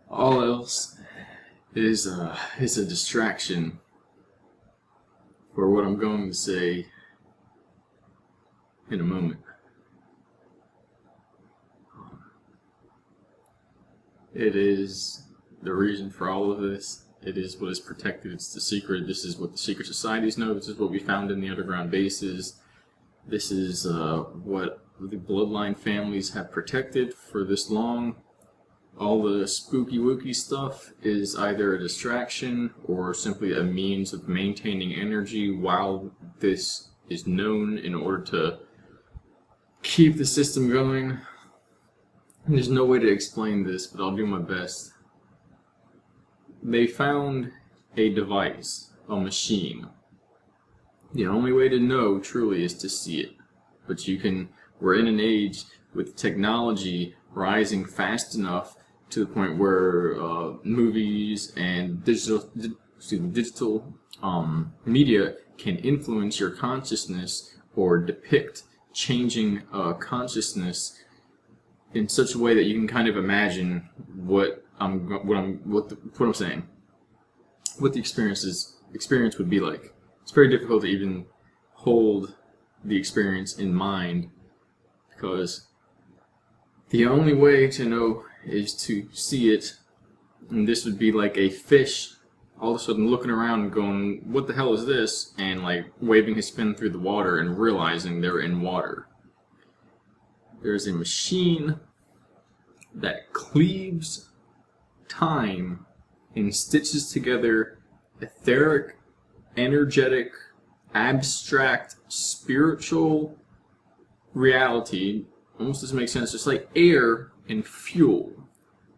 All else is a distraction for what I'm going to say in a moment. It is the reason for all of this. It is what is protected. It's the secret. This is what the secret societies know. This is what we found in the underground bases. This is what the bloodline families have protected for this long. All the spooky wooky stuff is either a distraction or simply a means of maintaining energy while this is known in order to keep the system going. And there's no way to explain this, but I'll do my best. They found a device, a machine. The only way to know truly is to see it. But we're in an age with technology rising fast enough to the point where movies and digital media can influence your consciousness or depict changing consciousness in such a way that you can kind of imagine what I'm saying, what the experience would be like. It's very difficult to even hold the experience in mind because the only way to know is to see it, and this would be like a fish all of a sudden looking around and going, "What the hell is this?" and like waving his fin through the water and realizing they're in water. There's a machine that cleaves time and stitches together etheric, energetic, abstract, spiritual reality. Almost doesn't make sense. Just like air and fuel.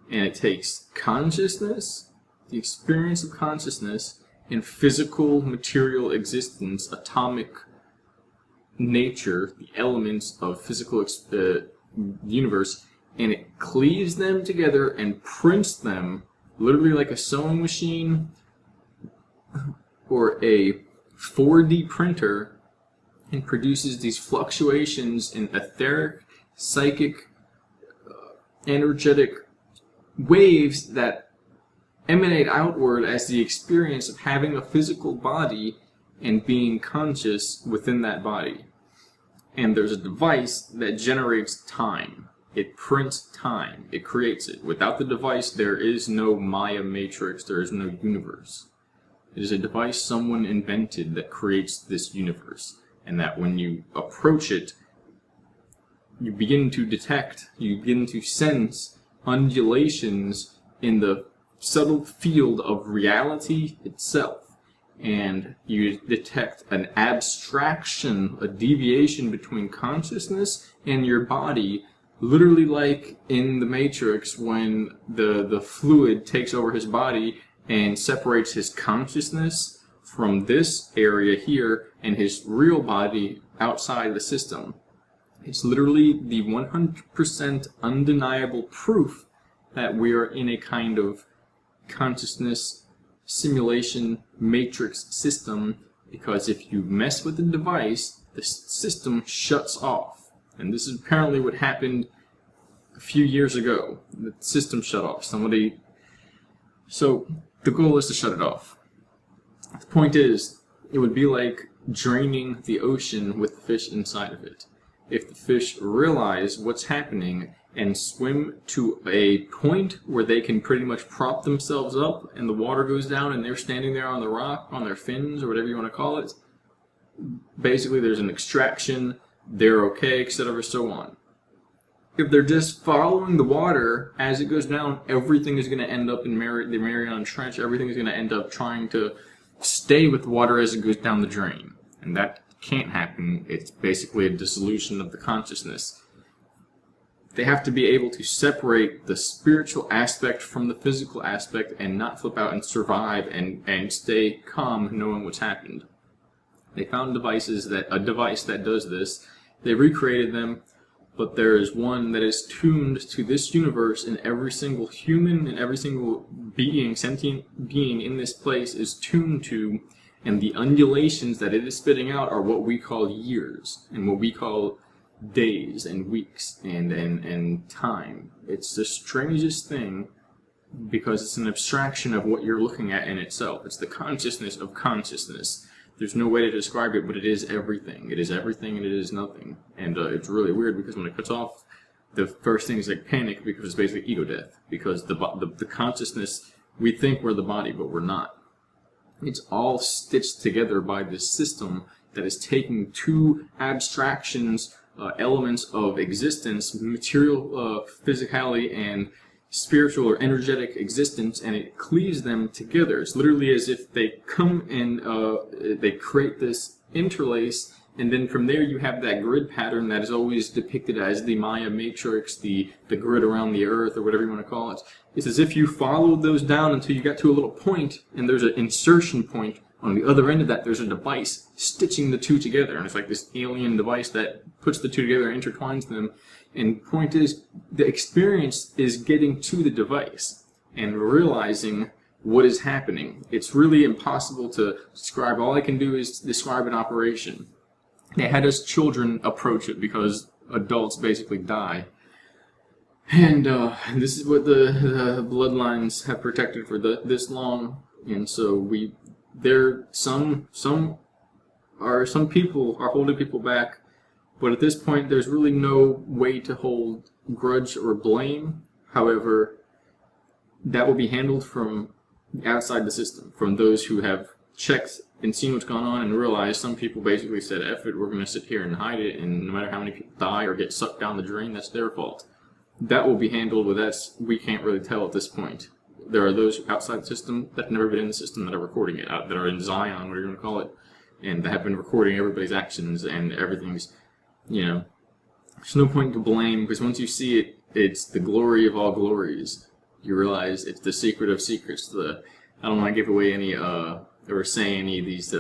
And it takes consciousness, the experience of consciousness, and physical material existence, atomic nature, the elements of physical universe, and it cleaves them together and prints them literally like a sewing machine or a 4D printer, and produces these fluctuations in etheric, psychic, energetic waves that emanate outward as the experience of having a physical body and being conscious within that body. And there's a device that generates time. It prints time. It creates it. Without the device, there is no Maya matrix. There is no universe. It is a device someone invented that creates this universe. And that when you approach it, you begin to detect, you begin to sense undulations in the subtle field of reality itself. And you detect an abstraction, a deviation between consciousness and your body, literally like in the Matrix when the fluid takes over his body and separates his consciousness from this area here and his real body outside the system. It's literally the 100% undeniable proof that we are in a kind of consciousness simulation matrix system, because if you mess with the device, the system shuts off. And this is apparently what happened a few years ago. The system shut off. So the goal is to shut it off. The point is, it would be like draining the ocean with the fish inside of it. If the fish realize what's happening and swim to a point where they can pretty much prop themselves up and the water goes down and they're standing there on the rock, on their fins, or whatever you want to call it, basically there's an extraction, they're okay, etc., so on. If they're just following the water as it goes down, everything is going to end up in the Mariana Trench. Everything is going to end up trying to stay with the water as it goes down the drain. And that can't happen. It's basically a dissolution of the consciousness. They have to be able to separate the spiritual aspect from the physical aspect and not flip out and survive and stay calm knowing what's happened. They found a device that does this. They recreated them, but there is one that is tuned to this universe, and every single human and every single being, sentient being in this place is tuned to, and the undulations that it is spitting out are what we call years, and what we call days and weeks and time. It's the strangest thing because it's an abstraction of what you're looking at in itself. It's the consciousness of consciousness. There's no way to describe it, but it is everything. It is everything and it is nothing. And it's really weird because when it cuts off, the first thing is like panic, because it's basically ego death. Because the consciousness, we think we're the body, but we're not. It's all stitched together by this system that is taking two abstractions, elements of existence, material physicality and spiritual or energetic existence, and it cleaves them together. It's literally as if they come and they create this interlace, and then from there you have that grid pattern that is always depicted as the Maya matrix, the grid around the earth, or whatever you want to call it. It's as if you followed those down until you got to a little point, and there's an insertion point. On the other end of that, there's a device stitching the two together, and it's like this alien device that puts the two together and intertwines them. And point is, the experience is getting to the device and realizing what is happening. It's really impossible to describe. All I can do is describe an operation. They had us children approach it because adults basically die. And this is what the bloodlines have protected for this long. And so some people are holding people back. But at this point, there's really no way to hold grudge or blame. However, that will be handled from outside the system, from those who have checked and seen what's gone on and realized some people basically said, F it, we're going to sit here and hide it, and no matter how many people die or get sucked down the drain, that's their fault. That will be handled, but we can't really tell at this point. There are those outside the system that have never been in the system that are recording it, that are in Zion, whatever you want to call it, and that have been recording everybody's actions, and everything's, there's no point to blame, because once you see it, it's the glory of all glories. You realize it's the secret of secrets. I don't want to give away any, or say any of these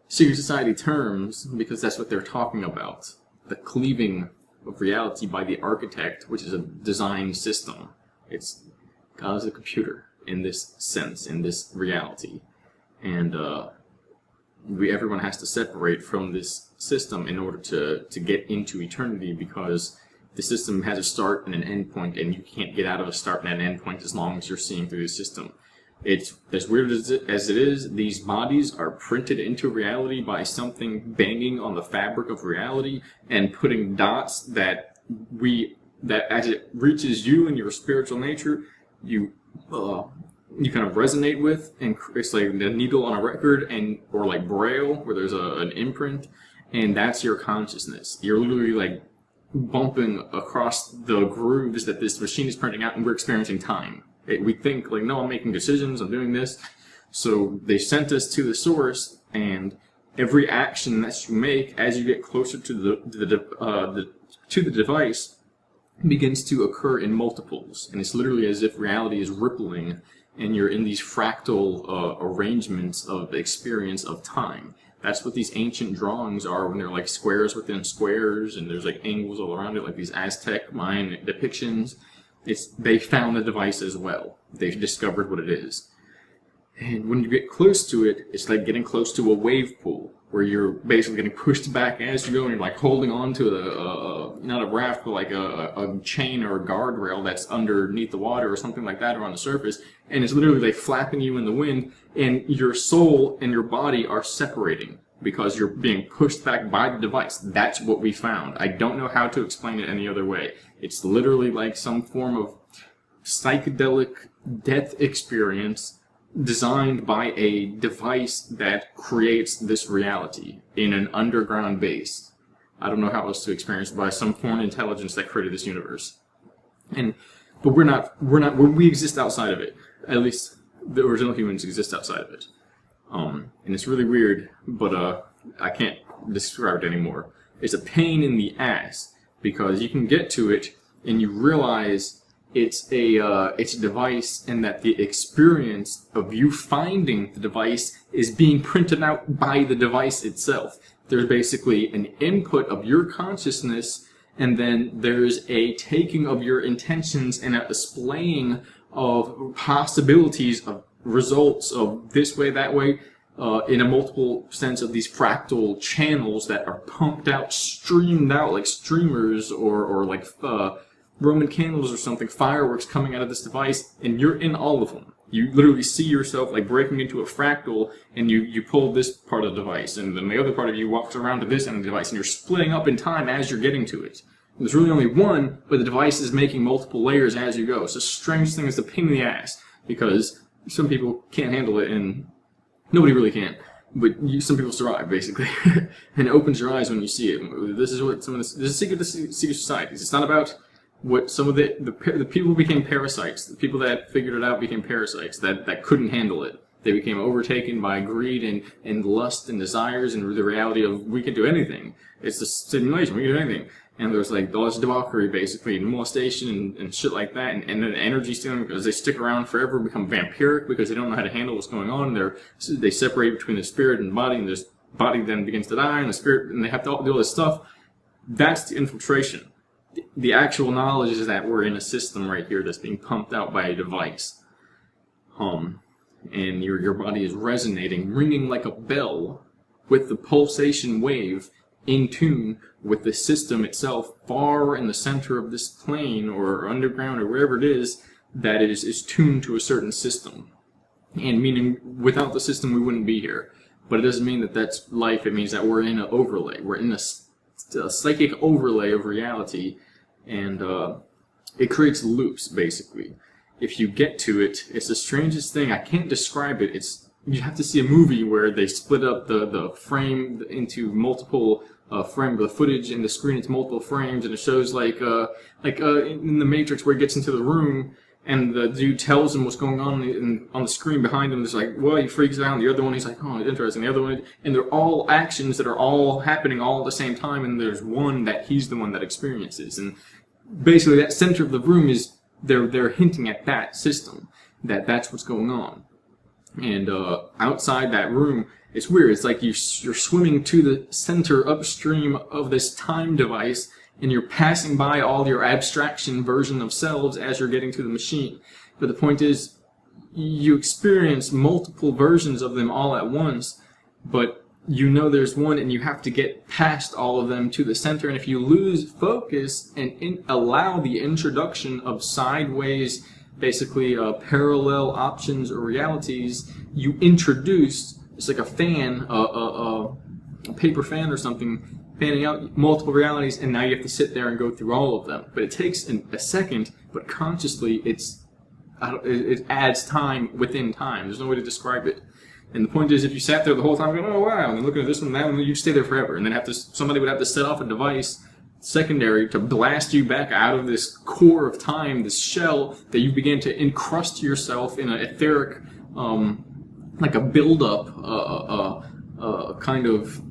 secret society terms, because that's what they're talking about. The cleaving of reality by the architect, which is a design system. It's God is a computer in this sense, in this reality. And everyone has to separate from this system in order to get into eternity, because the system has a start and an end point, and you can't get out of a start and an end point as long as you're seeing through the system. It's as weird as it is, these bodies are printed into reality by something banging on the fabric of reality and putting dots that as it reaches you and your spiritual nature, you kind of resonate with, and it's like the needle on a record, or like Braille, where there's an imprint, and that's your consciousness. You're literally like bumping across the grooves that this machine is printing out, and we're experiencing time. We think like, no, I'm making decisions, I'm doing this. So they sent us to the source, and every action that you make as you get closer to the device begins to occur in multiples, and it's literally as if reality is rippling, and you're in these fractal arrangements of experience of time. That's what these ancient drawings are, when they're like squares within squares, and there's like angles all around it, like these Aztec Mayan depictions. They found the device as well. They've discovered what it is. And when you get close to it, it's like getting close to a wave pool, where you're basically getting pushed back as you go, and you're like holding on to not a raft, but like a chain or a guardrail that's underneath the water or something like that, or on the surface, and it's literally like flapping you in the wind, and your soul and your body are separating because you're being pushed back by the device. That's what we found. I don't know how to explain it any other way. It's literally like some form of psychedelic death experience designed by a device that creates this reality in an underground base. I don't know how else to experience it, by some foreign intelligence that created this universe. But we exist outside of it. At least the original humans exist outside of it. And it's really weird, but I can't describe it anymore. It's a pain in the ass, because you can get to it and you realize it's a device, and that the experience of you finding the device is being printed out by the device itself. There's basically an input of your consciousness, and then there's a taking of your intentions and a displaying of possibilities of results of this way, that way, in a multiple sense of these fractal channels that are pumped out, streamed out like streamers, or like Roman candles or something, fireworks coming out of this device, and you're in all of them. You literally see yourself like breaking into a fractal, and you pull this part of the device, and then the other part of you walks around to this end of the device, and you're splitting up in time as you're getting to it. And there's really only one, but the device is making multiple layers as you go. So the strange thing is the pain in the ass, because some people can't handle it, and nobody really can. But some people survive, basically. And it opens your eyes when you see it. This is what this is a secret to secret societies. It's not about what some of the people became parasites. The people that figured it out became parasites that couldn't handle it. They became overtaken by greed and lust and desires and the reality of we can do anything. It's a simulation. We can do anything. And there's like all this debauchery, basically, and molestation and shit like that, and then energy stealing because they stick around forever, become vampiric because they don't know how to handle what's going on. They separate between the spirit and the body, and the body then begins to die, and the spirit, and they have to do all this stuff. That's the infiltration. The actual knowledge is that we're in a system right here that's being pumped out by a device. And your body is resonating, ringing like a bell with the pulsation wave in tune with the system itself far in the center of this plane or underground or wherever it is that is tuned to a certain system. And meaning without the system we wouldn't be here. But it doesn't mean that that's life. It means that we're in an overlay. We're in a psychic overlay of reality, and it creates loops, basically. If you get to it, it's the strangest thing. I can't describe it. You have to see a movie where they split up the frame into multiple frame, the footage in the screen into multiple frames, and it shows like in the Matrix where he gets into the room and the dude tells him what's going on on the screen behind him. It's like, well, he freaks out. And the other one, he's like, oh, interesting. The other one, and they're all actions that are all happening all at the same time, and there's one that he's the one that experiences. And basically, that center of the room is they're hinting at that system, that's what's going on. And outside that room, it's weird. It's like you're swimming to the center upstream of this time device, and you're passing by all your abstraction version of selves as you're getting to the machine. But the point is, you experience multiple versions of them all at once, but you know there's one, and you have to get past all of them to the center. And if you lose focus and allow the introduction of sideways, basically parallel options or realities, you introduce, it's like a fan, a paper fan or something, fanning out multiple realities, and now you have to sit there and go through all of them. But it takes a second, but consciously it adds time within time. There's no way to describe it. And the point is, if you sat there the whole time going, oh wow, and then looking at this one and that one, you'd stay there forever. And then somebody would have to set off a device secondary to blast you back out of this core of time, this shell that you begin to encrust yourself in an etheric, like a buildup, kind of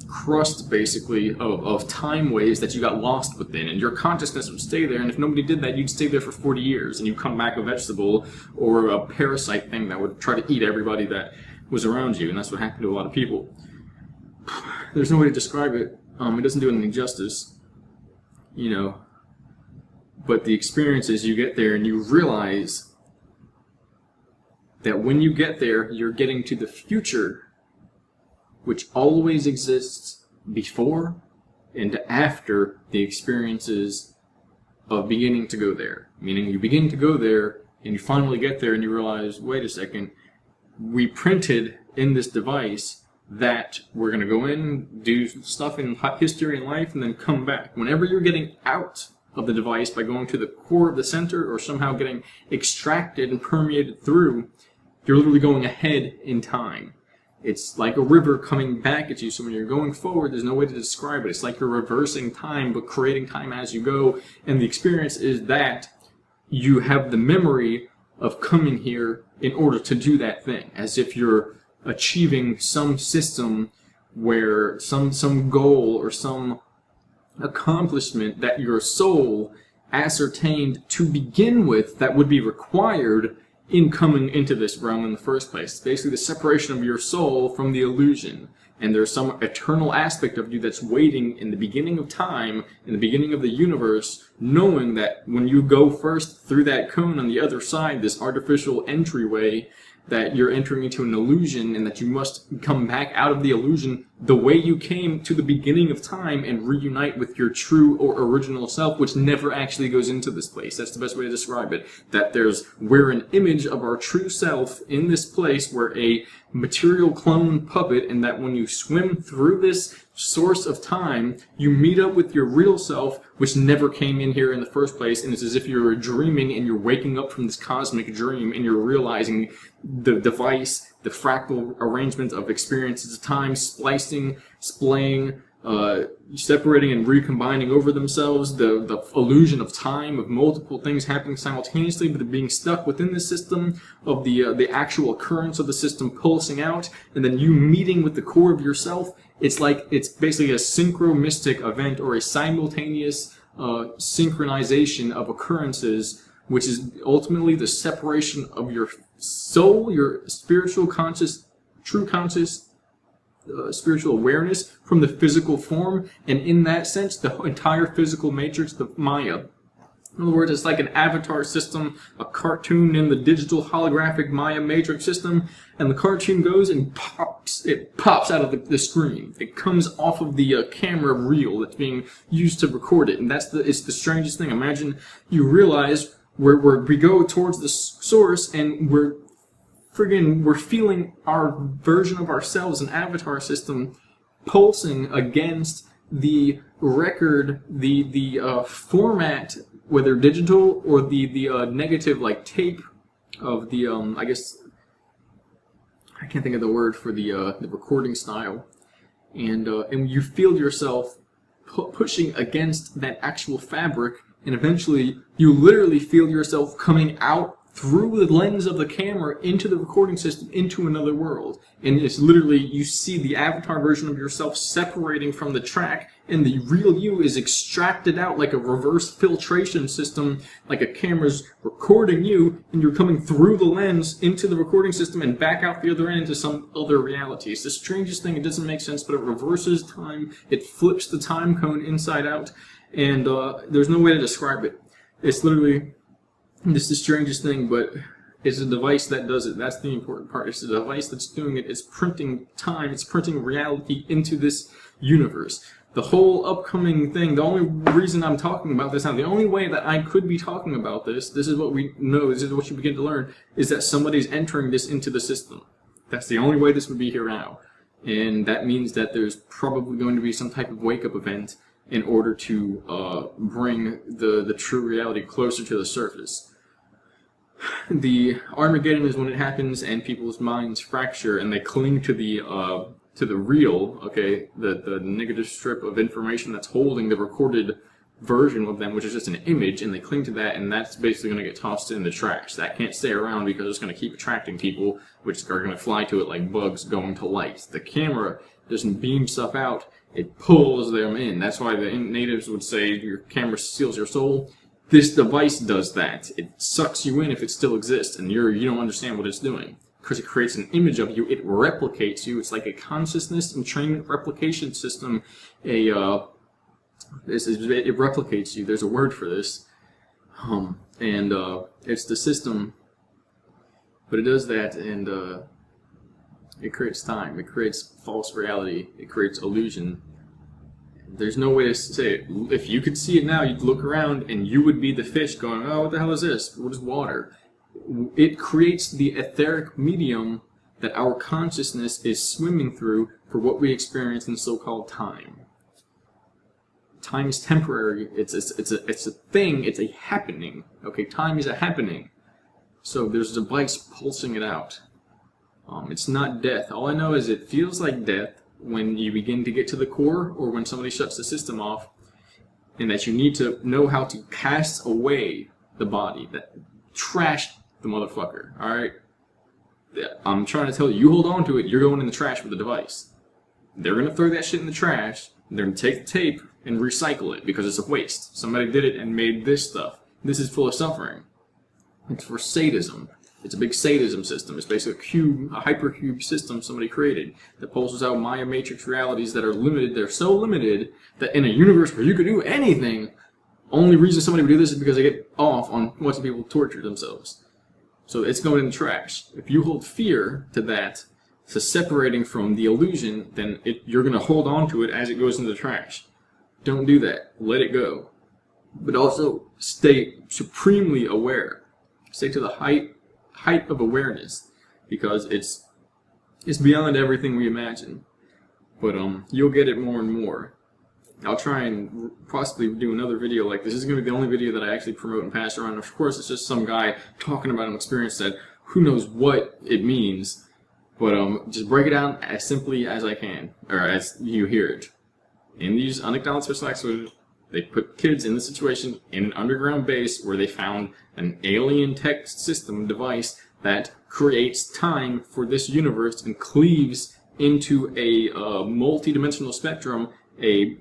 crust, basically, of time waves that you got lost within, and your consciousness would stay there, and if nobody did that, you'd stay there for 40 years, and you'd come back a vegetable or a parasite thing that would try to eat everybody that was around you, and that's what happened to a lot of people. There's no way to describe it. It doesn't do it any justice, you know, but the experience is you get there and you realize that when you get there, you're getting to the future, which always exists before and after the experiences of beginning to go there. Meaning you begin to go there, and you finally get there, and you realize, wait a second, we printed in this device that we're going to go in, do stuff in history and life, and then come back. Whenever you're getting out of the device by going to the core of the center or somehow getting extracted and permeated through, you're literally going ahead in time. It's like a river coming back at you, so when you're going forward, there's no way to describe it. It's like you're reversing time, but creating time as you go, and the experience is that you have the memory of coming here in order to do that thing, as if you're achieving some system where some goal or some accomplishment that your soul ascertained to begin with that would be required in coming into this realm in the first place. It's basically the separation of your soul from the illusion. And there's some eternal aspect of you that's waiting in the beginning of time, in the beginning of the universe, knowing that when you go first through that cone on the other side, this artificial entryway, that you're entering into an illusion and that you must come back out of the illusion the way you came to the beginning of time and reunite with your true or original self, which never actually goes into this place. That's the best way to describe it. That we're an image of our true self in this place. We're a material clone puppet, and that when you swim through this source of time, you meet up with your real self, which never came in here in the first place, and it's as if you're dreaming and you're waking up from this cosmic dream and you're realizing the device, the fractal arrangement of experiences of time, splicing, splaying, separating and recombining over themselves, the illusion of time, of multiple things happening simultaneously, but being stuck within the system, of the actual occurrence of the system pulsing out, and then you meeting with the core of yourself. It's basically a synchromistic event, or a simultaneous synchronization of occurrences, which is ultimately the separation of your soul, your spiritual conscious, true conscious, spiritual awareness from the physical form, and in that sense, the entire physical matrix, the Maya. In other words, it's like an avatar system, a cartoon in the digital holographic Maya matrix system, and the cartoon goes and it pops out of the screen. It comes off of the camera reel that's being used to record it, and it's the strangest thing. Imagine you realize we go towards the source, and we're feeling our version of ourselves, an avatar system, pulsing against the record, the format, whether digital or the negative, like tape of the I guess I can't think of the word for the recording style, and you feel yourself pushing against that actual fabric, and eventually you literally feel yourself coming out through the lens of the camera into the recording system, into another world. And it's literally, you see the avatar version of yourself separating from the track, and the real you is extracted out like a reverse filtration system, like a camera's recording you, and you're coming through the lens into the recording system and back out the other end into some other reality. It's the strangest thing. It doesn't make sense, but it reverses time. It flips the time cone inside out, and there's no way to describe it. It's literally... This is the strangest thing, but it's a device that does it. That's the important part. It's a device that's doing it. It's printing time. It's printing reality into this universe. The whole upcoming thing, the only reason I'm talking about this now, the only way that I could be talking about this is what we know, this is what you begin to learn, is that somebody's entering this into the system. That's the only way this would be here now. And that means that there's probably going to be some type of wake-up event in order to bring the true reality closer to the surface. The Armageddon is when it happens and people's minds fracture and they cling to the real, okay, the negative strip of information that's holding the recorded version of them, which is just an image, and they cling to that, and that's basically going to get tossed in the trash. That can't stay around because it's going to keep attracting people, which are going to fly to it like bugs going to light. The camera doesn't beam stuff out, it pulls them in. That's why the natives would say your camera steals your soul. This device does that. It sucks you in if it still exists, and you don't understand what it's doing. Because it creates an image of you, it replicates you. It's like a consciousness entrainment replication system. It replicates you. There's a word for this. It's the system, but it does that, and it creates time. It creates false reality. It creates illusion. There's no way to say it. If you could see it now, you'd look around and you would be the fish going, oh, what the hell is this? What is water? It creates the etheric medium that our consciousness is swimming through for what we experience in so-called time. Time is temporary. It's a thing. It's a happening. Okay, time is a happening. So there's a device pulsing it out. It's not death. All I know is it feels like death when you begin to get to the core, or when somebody shuts the system off, and that you need to know how to cast away the body, that trash the motherfucker. Alright? I'm trying to tell you, you hold on to it, you're going in the trash with the device. They're going to throw that shit in the trash, they're going to take the tape and recycle it, because it's a waste. Somebody did it and made this stuff. This is full of suffering. It's for sadism. It's a big sadism system. It's basically a hypercube system somebody created that pulses out Maya matrix realities that are limited. They're so limited that in a universe where you could do anything, only reason somebody would do this is because they get off on watching people torture themselves. So it's going in the trash. If you hold fear to that, to separating from the illusion, then you're going to hold on to it as it goes into the trash. Don't do that. Let it go. But also stay supremely aware. Stay to the height of awareness, because it's beyond everything we imagine. But you'll get it more and more. I'll try and possibly do another video like this. This is going to be the only video that I actually promote and pass around. Of course, it's just some guy talking about an experience that who knows what it means. But just break it down as simply as I can, or as you hear it. In these unacknowledged special acts, they put kids in the situation in an underground base where they found an alien tech system device that creates time for this universe and cleaves into a multi-dimensional spectrum, a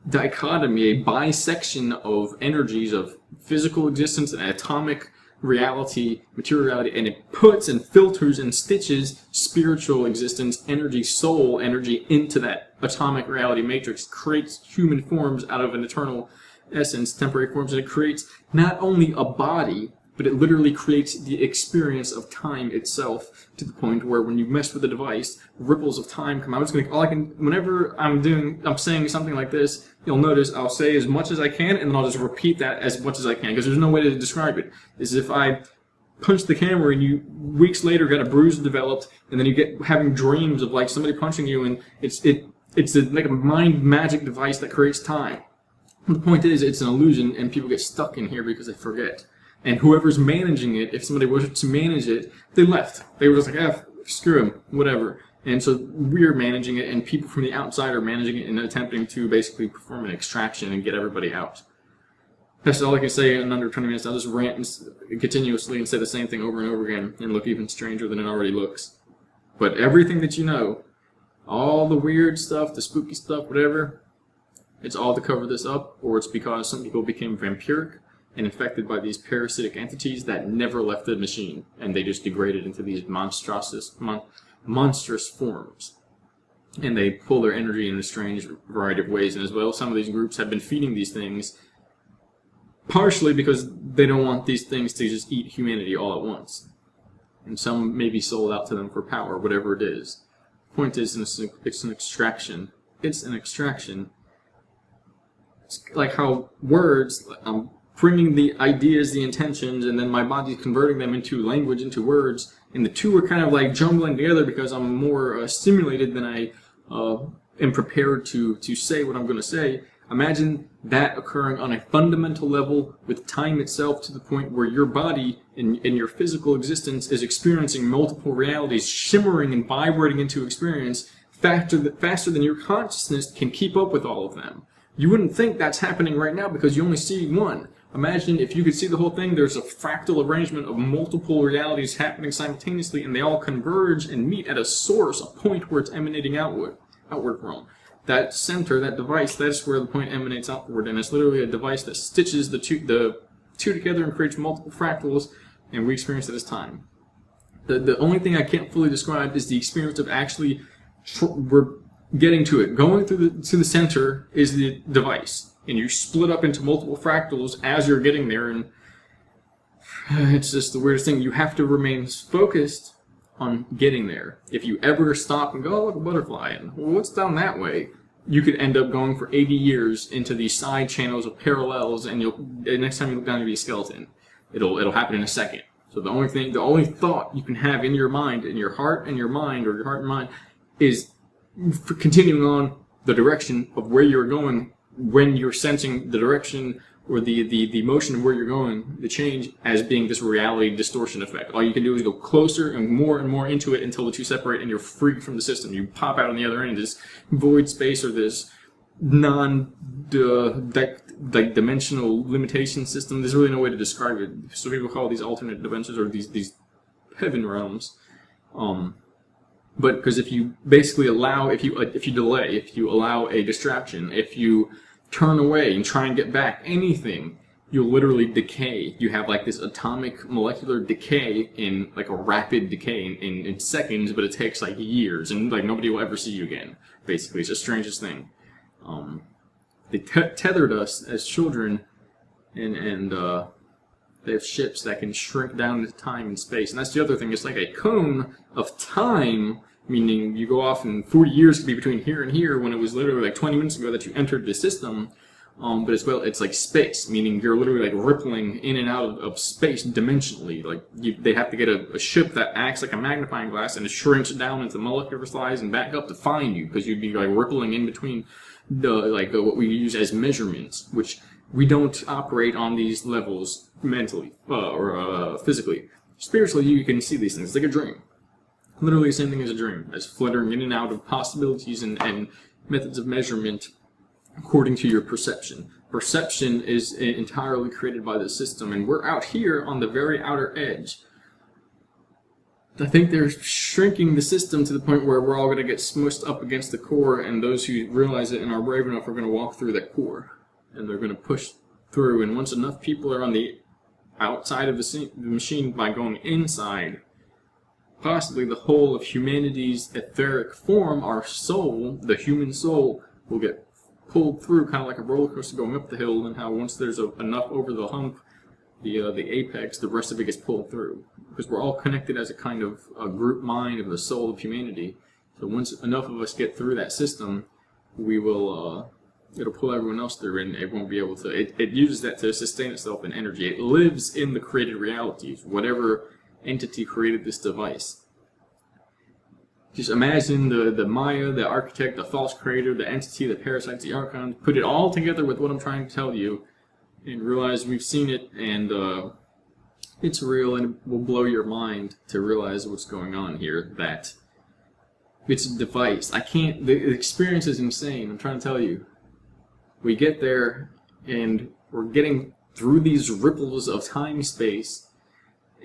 dichotomy, a bisection of energies of physical existence and atomic reality, materiality, and it puts and filters and stitches spiritual existence, energy, soul energy into that atomic reality matrix, creates human forms out of an eternal essence, temporary forms, and it creates not only a body, but it literally creates the experience of time itself, to the point where when you mess with the device, ripples of time come out. Whenever I'm saying something like this, you'll notice I'll say as much as I can, and then I'll just repeat that as much as I can, because there's no way to describe it. It's if I punch the camera and you weeks later got a bruise developed, and then you get having dreams of like somebody punching you, and it's like a mind magic device that creates time. The point is, it's an illusion, and people get stuck in here because they forget. And whoever's managing it, if somebody was to manage it, they left. They were just like, screw him, whatever. And so we're managing it, and people from the outside are managing it and attempting to basically perform an extraction and get everybody out. That's all I can say in under 20 minutes. I'll just rant continuously and say the same thing over and over again and look even stranger than it already looks. But everything that you know, all the weird stuff, the spooky stuff, whatever, it's all to cover this up, or it's because some people became vampiric and infected by these parasitic entities that never left the machine, and they just degraded into these monstrous forms. And they pull their energy in a strange variety of ways, and as well, some of these groups have been feeding these things partially because they don't want these things to just eat humanity all at once. And some may be sold out to them for power, whatever it is. Point is, it's an extraction. It's an extraction. It's like how words, bringing the ideas, the intentions, and then my body's converting them into language, into words, and the two are kind of like jumbling together because I'm more stimulated than I am prepared to say what I'm going to say. Imagine that occurring on a fundamental level with time itself, to the point where your body in your physical existence is experiencing multiple realities, shimmering and vibrating into experience faster than your consciousness can keep up with all of them. You wouldn't think that's happening right now because you only see one. Imagine if you could see the whole thing. There's a fractal arrangement of multiple realities happening simultaneously, and they all converge and meet at a source, a point where it's emanating outward from. That center, that device, that's where the point emanates outward, and it's literally a device that stitches the two together and creates multiple fractals, and we experience it as time. The only thing I can't fully describe is the experience of actually we're getting to it. Going to the center is the device, and you split up into multiple fractals as you're getting there, and it's just the weirdest thing. You have to remain focused on getting there. If you ever stop and go, oh, look, a butterfly, and well, what's down that way? You could end up going for 80 years into these side channels of parallels, and next time you look down, you'll be a skeleton. It'll happen in a second. So the only thought you can have in your mind, in your heart and your mind, or your heart and mind, is for continuing on the direction of where you're going when you're sensing the direction or the motion of where you're going, the change, as being this reality distortion effect. All you can do is go closer and more into it until the two separate and you're free from the system. You pop out on the other end, this void space or this dimensional limitation system. There's really no way to describe it. So people call these alternate dimensions or these heaven realms. But because if you basically allow, if you delay, if you allow a distraction, if you turn away and try and get back anything, you'll literally decay. You have like this atomic molecular decay in like a rapid decay in seconds, but it takes like years, and like nobody will ever see you again. Basically, it's the strangest thing. They tethered us as children, and They have ships that can shrink down into time and space. And that's the other thing. It's like a cone of time, meaning you go off and 40 years could be between here and here when it was literally like 20 minutes ago that you entered the system. But as well, it's like space, meaning you're literally like rippling in and out of space dimensionally. Like they have to get a ship that acts like a magnifying glass and it shrinks down into molecular size and back up to find you, because you'd be like rippling in between what we use as measurements, which we don't operate on these levels mentally or physically. Spiritually, you can see these things. It's like a dream. Literally the same thing as a dream, as fluttering in and out of possibilities and methods of measurement according to your perception. Perception is entirely created by the system, and we're out here on the very outer edge. I think they're shrinking the system to the point where we're all going to get smushed up against the core, and those who realize it and are brave enough are going to walk through that core, and they're going to push through. And once enough people are on the outside of the machine by going inside, possibly the whole of humanity's etheric form, our soul, the human soul, will get pulled through, kind of like a roller coaster going up the hill, and how once there's enough over the hump, the apex, the rest of it gets pulled through. Because we're all connected as a kind of a group mind of the soul of humanity. So once enough of us get through that system, we will, it'll pull everyone else through, and it won't be able to, it uses that to sustain itself in energy. It lives in the created realities, whatever entity created this device. Just imagine the Maya, the architect, the false creator, the entity, the parasites, the archons, put it all together with what I'm trying to tell you, and realize we've seen it, and it's real, and it will blow your mind to realize what's going on here, that it's a device. The experience is insane, I'm trying to tell you. We get there, and we're getting through these ripples of time-space,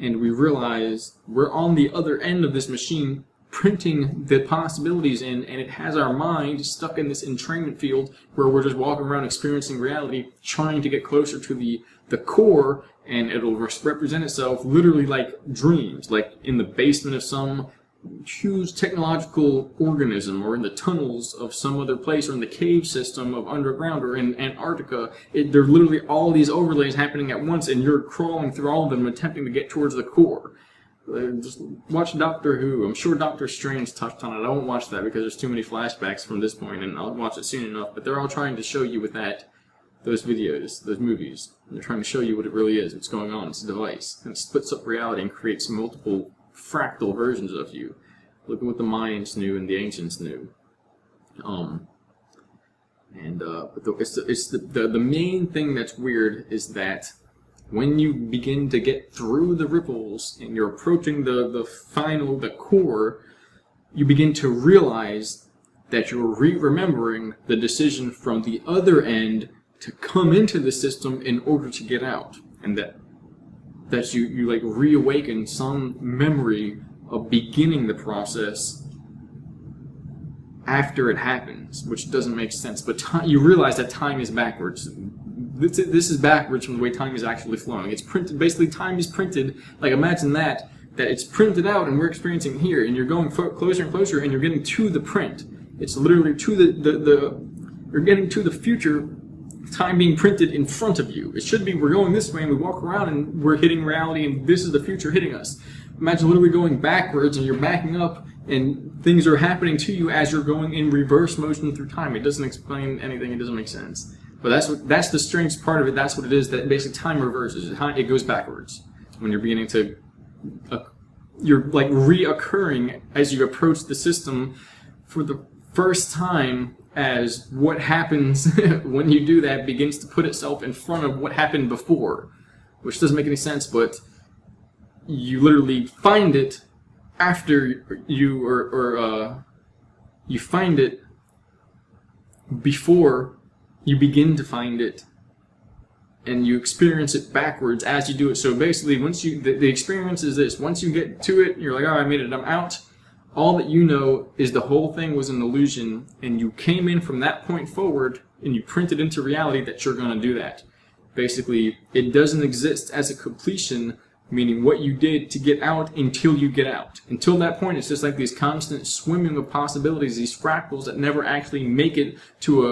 and we realize we're on the other end of this machine, printing the possibilities in, and it has our mind stuck in this entrainment field where we're just walking around experiencing reality, trying to get closer to the core, and it'll represent itself literally like dreams, like in the basement of some huge technological organism, or in the tunnels of some other place, or in the cave system of underground, or in Antarctica. There are literally all these overlays happening at once, and you're crawling through all of them attempting to get towards the core. Just watch Doctor Who. I'm sure Doctor Strange touched on it. I won't watch that because there's too many flashbacks from this point, and I'll watch it soon enough. But they're all trying to show you with those videos, those movies. And they're trying to show you what it really is, what's going on. It's a device. And it splits up reality and creates multiple fractal versions of you. Look at what the Mayans knew and the ancients knew. But the main thing that's weird is that when you begin to get through the ripples and you're approaching the core, you begin to realize that you're remembering the decision from the other end to come into the system in order to get out, and that you like reawaken some memory of beginning the process after it happens, which doesn't make sense. But you realize that time is backwards. This is backwards from the way time is actually flowing. It's printed, basically time is printed, like imagine that it's printed out and we're experiencing here, and you're going closer and closer, and you're getting to the print. It's literally to you're getting to the future, time being printed in front of you. It should be, we're going this way and we walk around and we're hitting reality and this is the future hitting us. Imagine literally going backwards and you're backing up and things are happening to you as you're going in reverse motion through time. It doesn't explain anything, it doesn't make sense. But that's the strange part of it. That's what it is. That basically time reverses. It goes backwards when you're beginning to, you're like reoccurring as you approach the system for the first time, as what happens when you do that begins to put itself in front of what happened before, which doesn't make any sense. But you literally find it after you you find it before you begin to find it, and you experience it backwards as you do it. So basically, once the experience is this: once you get to it, you're like, oh, I made it, I'm out. All that you know is the whole thing was an illusion, and you came in from that point forward, and you printed into reality that you're going to do that. Basically, it doesn't exist as a completion, meaning what you did to get out until you get out. Until that point, it's just like these constant swimming of possibilities, these fractals that never actually make it to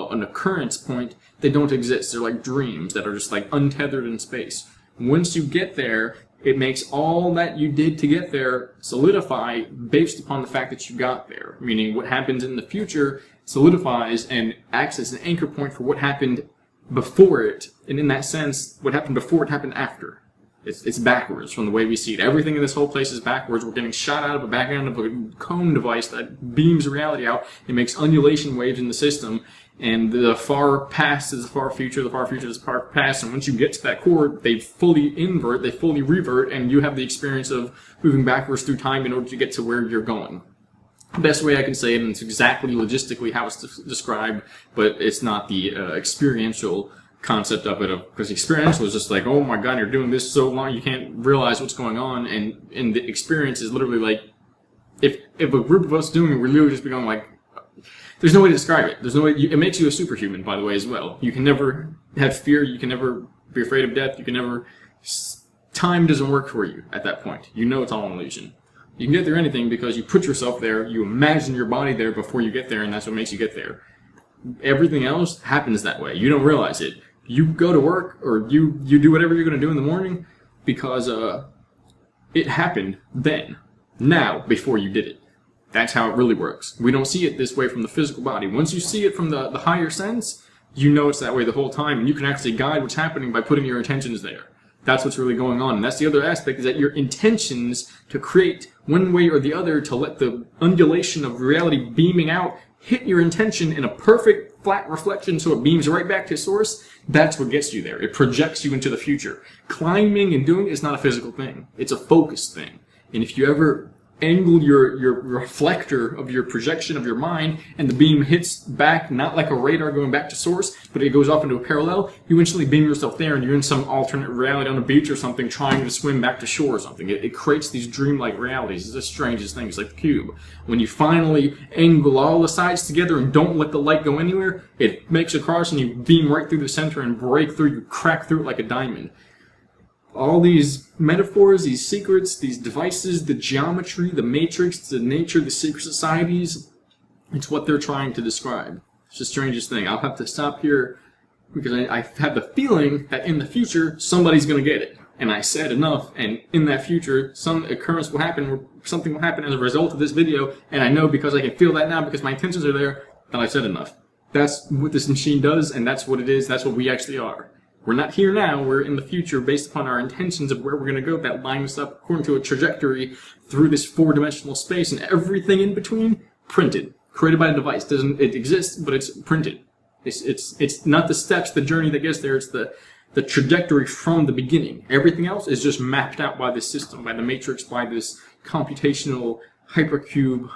an occurrence point. They don't exist. They're like dreams that are just like untethered in space. Once you get there, it makes all that you did to get there solidify based upon the fact that you got there. Meaning what happens in the future solidifies and acts as an anchor point for what happened before it. And in that sense, what happened before it happened after. It's backwards from the way we see it. Everything in this whole place is backwards. We're getting shot out of a background of a cone device that beams reality out. It makes undulation waves in the system. And the far past is the far future is the far past. And once you get to that core, they fully invert, they fully revert, and you have the experience of moving backwards through time in order to get to where you're going. The best way I can say it, and it's exactly logistically how it's described, but it's not the experiential concept of it, because experiential is just like, oh my god, you're doing this so long you can't realize what's going on, and the experience is literally like, if a group of us doing it, we're literally just becoming like, there's no way to describe it. There's no way. It makes you a superhuman, by the way, as well. You can never have fear. You can never be afraid of death. You can never. Time doesn't work for you at that point. You know it's all an illusion. You can get there anything because you put yourself there. You imagine your body there before you get there, and that's what makes you get there. Everything else happens that way. You don't realize it. You go to work or you do whatever you're going to do in the morning because it happened then, now, before you did it. That's how it really works. We don't see it this way from the physical body. Once you see it from the higher sense, you know it's that way the whole time, and you can actually guide what's happening by putting your intentions there. That's what's really going on. And that's the other aspect, is that your intentions to create one way or the other, to let the undulation of reality beaming out hit your intention in a perfect flat reflection so it beams right back to source, that's what gets you there. It projects you into the future. Climbing and doing it is not a physical thing. It's a focused thing. And if you ever angle your reflector of your projection of your mind, and the beam hits back, not like a radar going back to source, but it goes off into a parallel, you instantly beam yourself there, and you're in some alternate reality on a beach or something, trying to swim back to shore or something. It creates these dreamlike realities. It's the strangest thing. It's like the cube. When you finally angle all the sides together and don't let the light go anywhere, it makes a cross and you beam right through the center and break through, you crack through it like a diamond. All these metaphors, these secrets, these devices, the geometry, the matrix, the nature, the secret societies, it's what they're trying to describe. It's the strangest thing. I'll have to stop here because I have the feeling that in the future, somebody's going to get it. And I said enough, and in that future, some occurrence will happen, or something will happen as a result of this video, and I know because I can feel that now, because my intentions are there, that I've said enough. That's what this machine does, and that's what it is, that's what we actually are. We're not here now, we're in the future based upon our intentions of where we're going to go, that line us up according to a trajectory through this four-dimensional space, and everything in between, printed. Created by a device. It exists, but it's printed. It's not the steps, the journey that gets there, it's the trajectory from the beginning. Everything else is just mapped out by this system, by the matrix, by this computational hypercube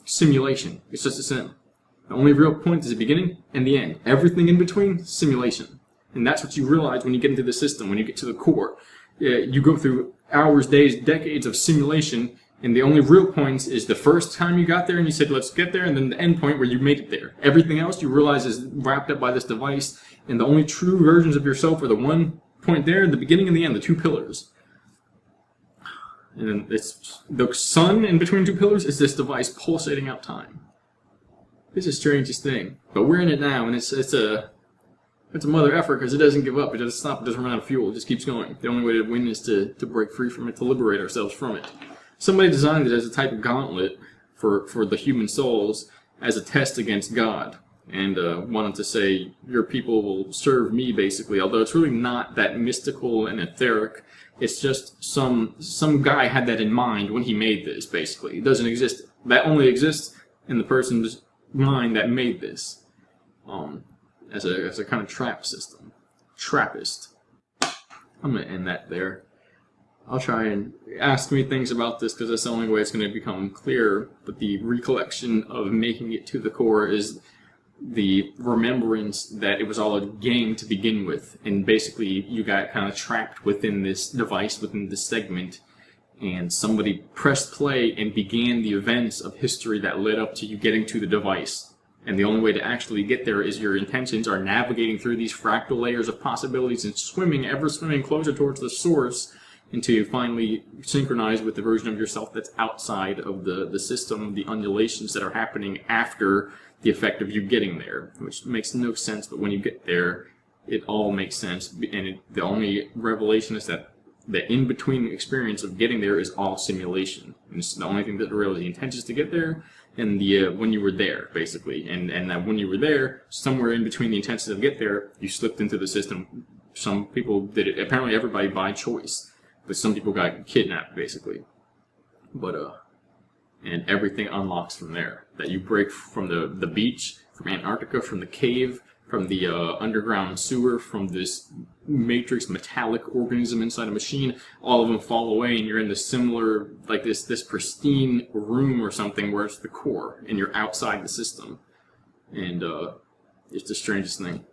simulation. It's just a sim. The only real point is the beginning and the end. Everything in between, simulation. And that's what you realize when you get into the system, when you get to the core. You go through hours, days, decades of simulation, and the only real points is the first time you got there and you said, let's get there, and then the end point where you made it there. Everything else you realize is wrapped up by this device, and the only true versions of yourself are the one point there, the beginning and the end, the two pillars. And then it's the sun in between two pillars is this device pulsating out time. It's the strangest thing. But we're in it now, and it's a mother effer because it doesn't give up. It doesn't stop. It doesn't run out of fuel. It just keeps going. The only way to win is to break free from it, to liberate ourselves from it. Somebody designed it as a type of gauntlet for the human souls as a test against God. And wanted to say, your people will serve me, basically. Although it's really not that mystical and etheric. It's just some guy had that in mind when he made this, basically. It doesn't exist. That only exists in the person's mind that made this. As a kind of trap system. Trappist. I'm going to end that there. I'll try and ask me things about this because that's the only way it's going to become clear. But the recollection of making it to the core is the remembrance that it was all a game to begin with. And basically you got kind of trapped within this device, within this segment. And somebody pressed play and began the events of history that led up to you getting to the device. And the only way to actually get there is your intentions are navigating through these fractal layers of possibilities and ever swimming closer towards the source until you finally synchronize with the version of yourself that's outside of the system, the undulations that are happening after the effect of you getting there, which makes no sense, but when you get there, it all makes sense. And the only revelation is that the in-between experience of getting there is all simulation. And it's the only thing that really intends to get there, and the when you were there, basically. And that when you were there, somewhere in between the intentions of get there, you slipped into the system. Some people did it, apparently everybody by choice, but some people got kidnapped, basically. But, and everything unlocks from there. That you break from the beach, from Antarctica, from the cave, from the underground sewer, from this matrix metallic organism inside a machine. All of them fall away, and you're in this similar, like this pristine room or something where it's the core, and you're outside the system. And it's the strangest thing.